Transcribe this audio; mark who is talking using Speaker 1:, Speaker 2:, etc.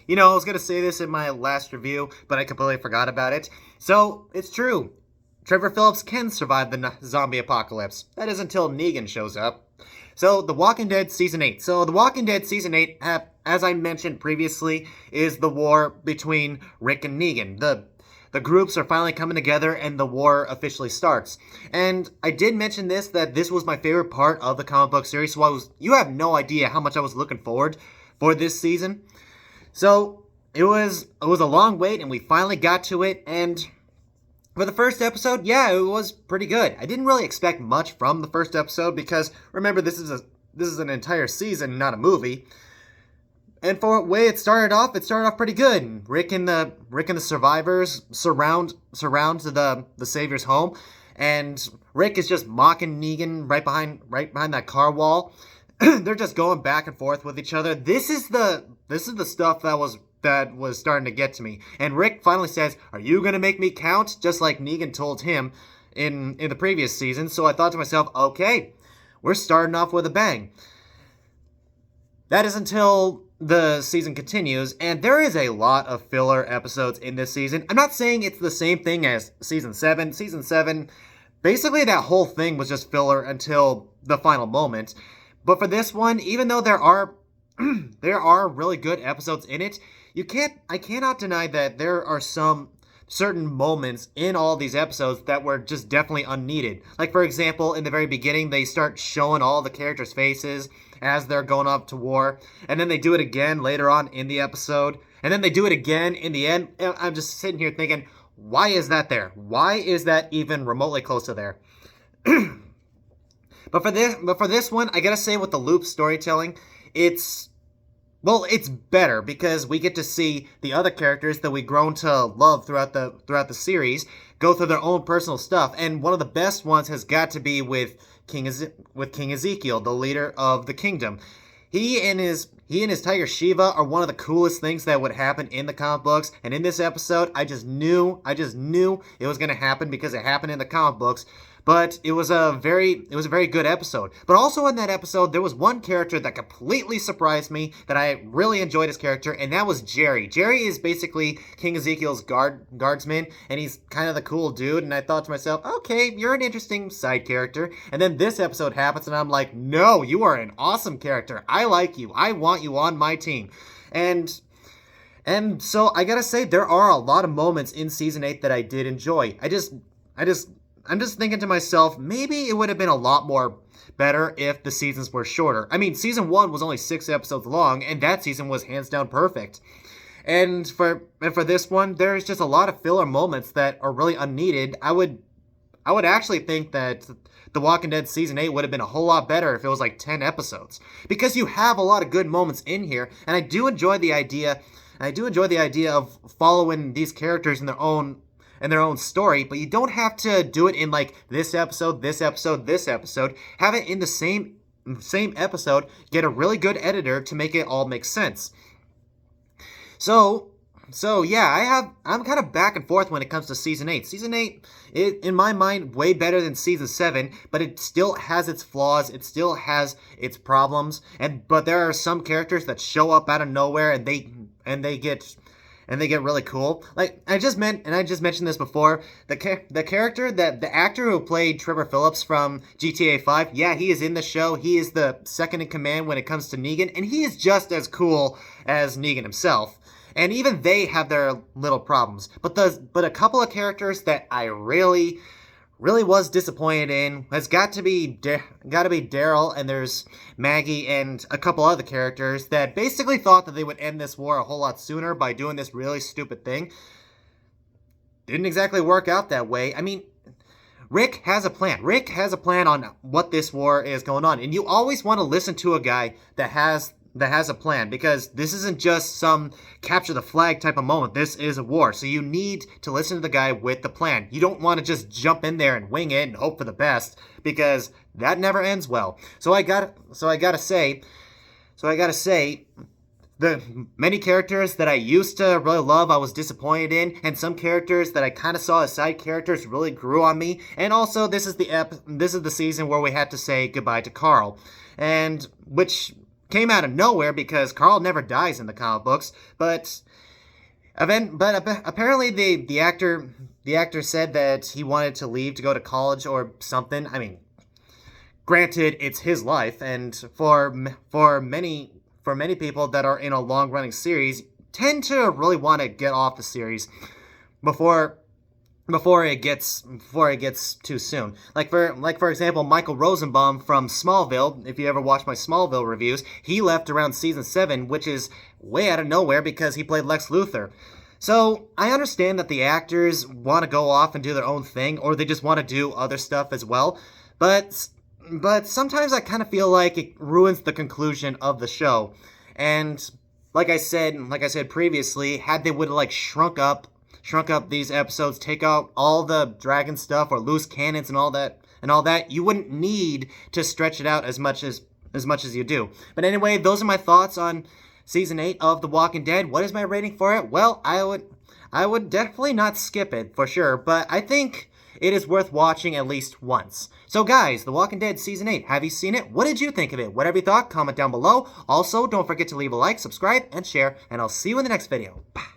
Speaker 1: I was going to say this in my last review, but I completely forgot about it. So, it's true. Trevor Phillips can survive the zombie apocalypse. That is until Negan shows up. So, The Walking Dead Season 8. So, The Walking Dead Season 8, as I mentioned previously, is the war between Rick and Negan. The groups are finally coming together and the war officially starts. And I did mention that this was my favorite part of the comic book series, so you have no idea how much I was looking forward for this season. So it was a long wait and we finally got to it, and for the first episode, yeah, it was pretty good. I didn't really expect much from the first episode because remember this is an entire season, not a movie. And for the way it started off pretty good. Rick and the survivors surround the Savior's home, and Rick is just mocking Negan right behind that car wall. They're just going back and forth with each other. This is the stuff that was starting to get to me. And Rick finally says, "Are you gonna make me count?" Just like Negan told him in the previous season. So I thought to myself, okay, we're starting off with a bang. That is until the season continues, and there is a lot of filler episodes in this season. I'm not saying it's the same thing as Season 7. Season 7, basically that whole thing was just filler until the final moment. But for this one, even though there are there are really good episodes in it, I cannot deny that there are some certain moments in all these episodes that were just definitely unneeded. Like, for example, in the very beginning, they start showing all the characters' faces as they're going off to war, and then they do it again later on in the episode, and then they do it again in the end. I'm just sitting here thinking, why is that there? Why is that even remotely close to there? But for this one, I gotta say, with the loop storytelling, it's better because we get to see the other characters that we've grown to love throughout the series go through their own personal stuff, and one of the best ones has got to be with King Ezekiel, the leader of the kingdom. He and his tiger Shiva are one of the coolest things that would happen in the comic books, and in this episode, I just knew it was going to happen because it happened in the comic books. But it was a very good episode. But also in that episode, there was one character that completely surprised me, that I really enjoyed his character, and that was Jerry. Jerry is basically King Ezekiel's guardsman, and he's kind of the cool dude, and I thought to myself, okay, you're an interesting side character. And then this episode happens, and I'm like, no, you are an awesome character. I like you. I want you on my team. And so I gotta say, there are a lot of moments in Season 8 that I did enjoy. I'm just thinking to myself, maybe it would have been a lot more better if the seasons were shorter. I mean, Season 1 was only 6 episodes long, and that season was hands down perfect. And for this one, there's just a lot of filler moments that are really unneeded. I would actually think that The Walking Dead Season 8 would have been a whole lot better if it was like 10 episodes. Because you have a lot of good moments in here, and I do enjoy the idea of following these characters in their own story, but you don't have to do it in like this episode. Have it in the same episode. Get a really good editor to make it all make sense. So yeah, I'm kind of back and forth when it comes to Season 8. Season 8, in my mind, way better than Season 7, but it still has its flaws, it still has its problems, but there are some characters that show up out of nowhere and they get really cool. Like I just mentioned this before. The character that the actor who played Trevor Phillips from GTA 5, yeah, he is in the show. He is the second in command when it comes to Negan, and he is just as cool as Negan himself. And even they have their little problems. But a couple of characters that I really was disappointed in has got to be Daryl, and there's Maggie and a couple other characters that basically thought that they would end this war a whole lot sooner by doing this really stupid thing. Didn't exactly work out that way. I mean, Rick has a plan. Rick has a plan on what this war is going on, and you always want to listen to a guy that has a plan, because this isn't just some capture the flag type of moment. This is a war, so you need to listen to the guy with the plan. You don't want to just jump in there and wing it and hope for the best, because that never ends well. So I gotta say, the many characters that I used to really love, I was disappointed in, and some characters that I kind of saw as side characters really grew on me. And also, this is the season where we had to say goodbye to Carl, and which came out of nowhere because Carl never dies in the comic books, but apparently the actor said that he wanted to leave to go to college or something. I mean, granted, it's his life, and for many people that are in a long running series tend to really want to get off the series before it gets too soon. Like for example, Michael Rosenbaum from Smallville. If you ever watched my Smallville reviews, he left around season 7, which is way out of nowhere because he played Lex Luthor. So I understand that the actors want to go off and do their own thing, or they just want to do other stuff as well. But sometimes I kind of feel like it ruins the conclusion of the show. And like I said previously, had they would have like shrunk up these episodes, take out all the dragon stuff or loose cannons and all that, you wouldn't need to stretch it out as much as you do. But anyway, those are my thoughts on season 8 of The Walking Dead. What is my rating for it? Well, I would definitely not skip it for sure, but I think it is worth watching at least once. So guys, The Walking Dead Season 8, have you seen it? What did you think of it? Whatever you thought, comment down below. Also, don't forget to leave a like, subscribe, and share, and I'll see you in the next video. Bye.